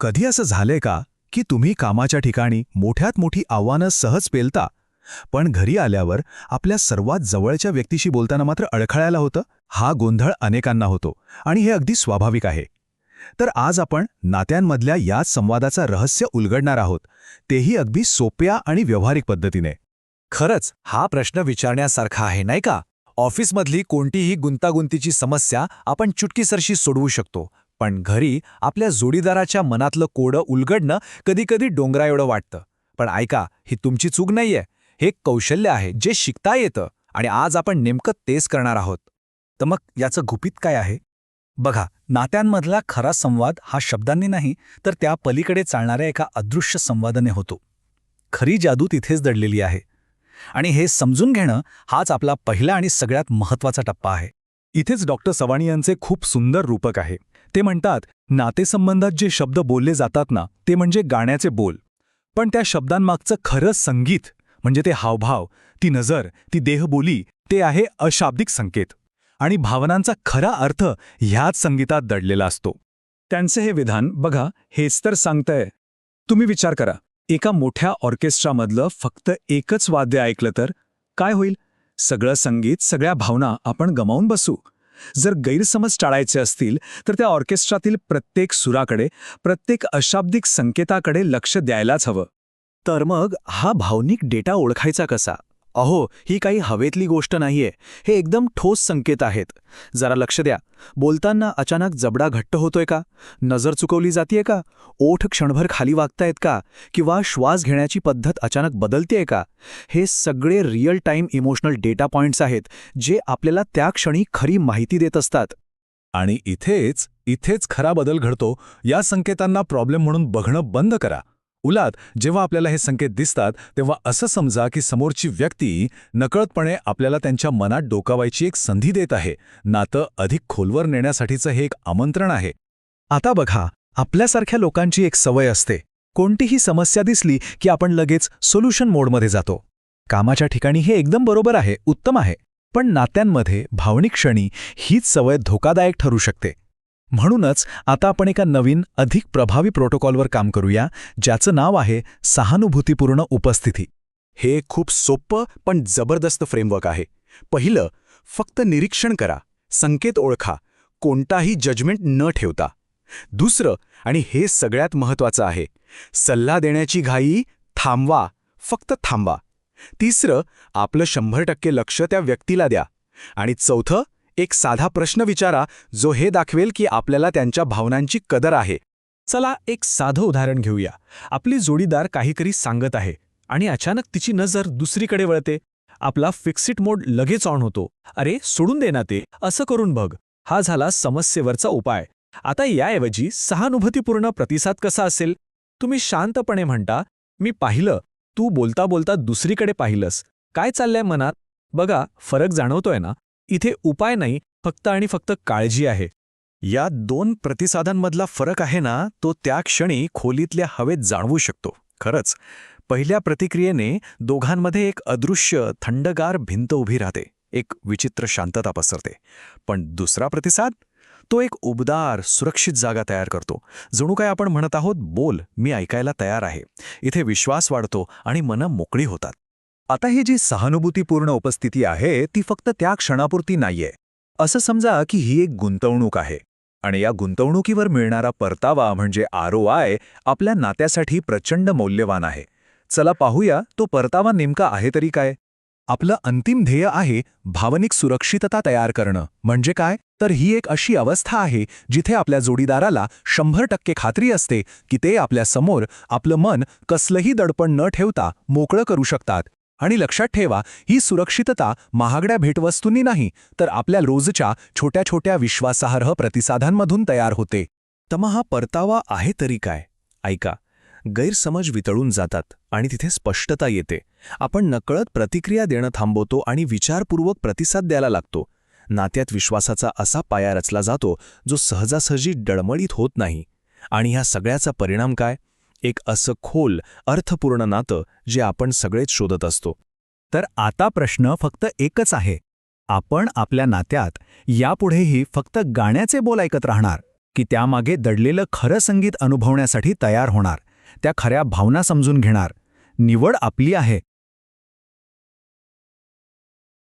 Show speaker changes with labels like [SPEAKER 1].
[SPEAKER 1] कधी असं झालंय का की तुम्ही कामाच्या ठिकाणी मोठ्यात मोठी आव्हानं सहज पेलता, पण घरी आल्यावर आपल्या सर्वात जवळच्या व्यक्तीशी बोलताना मात्र अडखळायला होतं? हा गोंधळ अनेकांना होतो आणि हे अगदी स्वाभाविक आहे. तर आज आपण नात्यांमधल्या याच संवादाचा रहस्य उलगडणार आहोत, तेही अगदी सोप्या आणि व्यावहारिक पद्धतीने.
[SPEAKER 2] खरंच हा प्रश्न विचारण्यासारखा आहे नाही का? ऑफिसमधली कोणतीही गुंतागुंतीची समस्या आपण चुटकीसरशी सोडवू शकतो, पण घरी आपल्या जोडीदाराच्या मनातलं कोडं उलगडणं कधीकधी डोंगराएवढं वाटतं. पण ऐका, ही तुमची चूक नाहीये. हे एक कौशल्य आहे जे शिकता येतं, आणि आज आपण नेमकं तेच करणार आहोत. तर मग याचं गुपित काय आहे? बघा, नात्यांमधला खरा संवाद हा शब्दांनी नाही, तर त्या पलीकडे चालणाऱ्या एका अदृश्य संवादाने होतो. खरी जादू तिथेच दडलेली आहे, आणि हे समजून घेणं हाच आपला पहिला आणि सगळ्यात महत्त्वाचा टप्पा आहे.
[SPEAKER 1] इथेच डॉक्टर सवाणी यांचे खूप सुंदर रूपक आहे. ते म्हणतात, नातेसंबंधात जे शब्द बोलले जातात ना, ते म्हणजे गाण्याचे बोल. पण त्या शब्दांमागचं खरं संगीत, म्हणजे ते हावभाव, ती नजर, ती देहबोली, ते आहे अशाब्दिक संकेत. आणि भावनांचा खरा अर्थ ह्याच संगीतात दडलेला असतो. त्यांचे हे विधान बघा, हेच तर सांगतंय. तुम्ही विचार करा, एका मोठ्या ऑर्केस्ट्रामधलं फक्त एकच वाद्य ऐकलं तर काय होईल? सगळं संगीत, सगळ्या भावना आपण गमावून बसू. जर गैरसमज टाळायचे असतील तर त्या ऑर्केस्ट्रातील प्रत्येक सुराकडे, प्रत्येक अशाब्दिक संकेताकडे लक्ष द्यायलाच हवं.
[SPEAKER 2] तर मग हा भावनिक डेटा ओळखायचा कसा? अहो, ही काही हवेतली गोष्ट नाहीये. हे एकदम ठोस संकेत आहेत. जरा लक्ष द्या. बोलताना अचानक जबडा घट्ट होतोय का? नजर चुकवली जातीये का? ओठ क्षणभर खाली वागतायत का? किंवा श्वास घेण्याची पद्धत अचानक बदलतेय का? हे सगळे real time emotional data points आहेत, जे आपल्याला त्या क्षणी खरी माहिती देत असतात.
[SPEAKER 1] आणि इथेच खरा बदल घडतो. या संकेतांना प्रॉब्लेम म्हणून बघणं बंद करा. उलट जेव्हा आपल्याला हे संकेत दिसतात, तेव्हा असं समजा की समोरची व्यक्ती नकळतपणे आपल्याला त्यांच्या मनात डोकावायची एक संधी देत आहे. नातं अधिक खोलवर नेण्यासाठीचं हे एक आमंत्रण आहे. आता बघा, आपल्यासारख्या लोकांची एक सवय असते. कोणतीही समस्या दिसली की आपण लगेच सोल्युशन मोडमध्ये जातो. कामाच्या ठिकाणी हे एकदम बरोबर आहे, उत्तम आहे. पण नात्यांमध्ये भावनिक क्षणी हीच सवय धोकादायक ठरू शकते. म्हणूनच आता आपण एका नवीन, अधिक प्रभावी प्रोटोकॉलवर काम करूया, ज्याचं नाव आहे सहानुभूतीपूर्ण उपस्थिती.
[SPEAKER 2] हे खूप सोपं पण जबरदस्त फ्रेमवर्क आहे. पहिलं, फक्त निरीक्षण करा, संकेत ओळखा, कोणताही जजमेंट न ठेवता. दुसरं, आणि हे सगळ्यात महत्त्वाचं आहे, सल्ला देण्याची घाई थांबवा, फक्त थांबा. तिसरं, आपलं 100% लक्ष त्या व्यक्तीला द्या. आणि चौथं, एक साधा प्रश्न विचारा, जो हे दाखवेल की आपल्याला त्यांच्या भावनांची कदर आहे.
[SPEAKER 3] चला एक साधं उदाहरण घेऊया. आपली जोडीदार काहीतरी सांगत आहे आणि अचानक तिची नजर दुसरीकडे वळते. आपला फिक्सिट मोड लगेच ऑन होतो. अरे सोडून दे ना ते, असं करून बघ. हा झाला समस्येवरचा उपाय. आता याऐवजी सहानुभूतीपूर्ण प्रतिसाद कसा असेल? तुम्ही शांतपणे म्हणता, मी पाहिलं, तू बोलता बोलता दुसरीकडे पाहिलंस, काय चाललंय मनात? बघा, फरक जाणवतोय ना? इथे उपाय नाही, फक्त आणि फक्त काळजी आहे.
[SPEAKER 2] या दोन प्रतिसादांमधला फरक आहे ना, तो त्या क्षणी खोलीतल्या हवेत जाणवू शकतो. खरंच, पहिल्या प्रतिक्रियेने दोघांमध्ये एक अदृश्य थंडगार भिंत उभी राहते, एक विचित्र शांतता पसरते. पण दुसरा प्रतिसाद, तो एक उबदार, सुरक्षित जागा तयार करतो. जणू काय आपण म्हणत आहोत, बोल, मी ऐकायला तयार आहे. इथे विश्वास वाढतो आणि मनं मोकळी होतात.
[SPEAKER 1] आता ही जी सहानुभूतीपूर्ण उपस्थिती आहे, ती फक्त त्या क्षणापुरती नाहीये. असं समजा की ही एक गुंतवणूक आहे, आणि या गुंतवणुकीवर मिळणारा परतावा म्हणजे ROI आपल्या नात्यासाठी प्रचंड मौल्यवान आहे. चला पाहूया, तो परतावा नेमका आहे तरी काय. आपलं अंतिम ध्येय आहे भावनिक सुरक्षितता तयार करणं. म्हणजे काय? तर ही एक अशी अवस्था आहे जिथे आपल्या जोडीदाराला 100% खात्री असते की ते आपल्यासमोर आपलं मन कसलंही दडपण न ठेवता मोकळं करू शकतात. आणि लक्षात ठेवा, ही सुरक्षितता महागड्या भेटवस्तूंनी नाही, तर आपल्या रोजच्या छोट्या छोट्या विश्वासार्ह प्रतिसादांमधून तयार होते.
[SPEAKER 2] तर मग हा परतावा आहे तरी काय? ऐका, गैरसमज वितळून जातात आणि तिथे स्पष्टता येते. आपण नकळत प्रतिक्रिया देणं थांबवतो आणि विचारपूर्वक प्रतिसाद द्यायला लागतो. नात्यात विश्वासाचा असा पाया रचला जातो जो सहजासहजी डळमळीत होत नाही. आणि ह्या सगळ्याचा परिणाम काय? एक असं खोल, अर्थपूर्ण नातं जे आपण सगळेच शोधत असतो.
[SPEAKER 1] तर आता प्रश्न फक्त एकच आहे, आपण आपल्या नात्यात यापुढेही फक्त गाण्याचे बोल ऐकत राहणार
[SPEAKER 2] की त्यामागे दडलेलं खरं संगीत अनुभवण्यासाठी तयार होणार, त्या खऱ्या भावना समजून घेणार. निवड आपली आहे,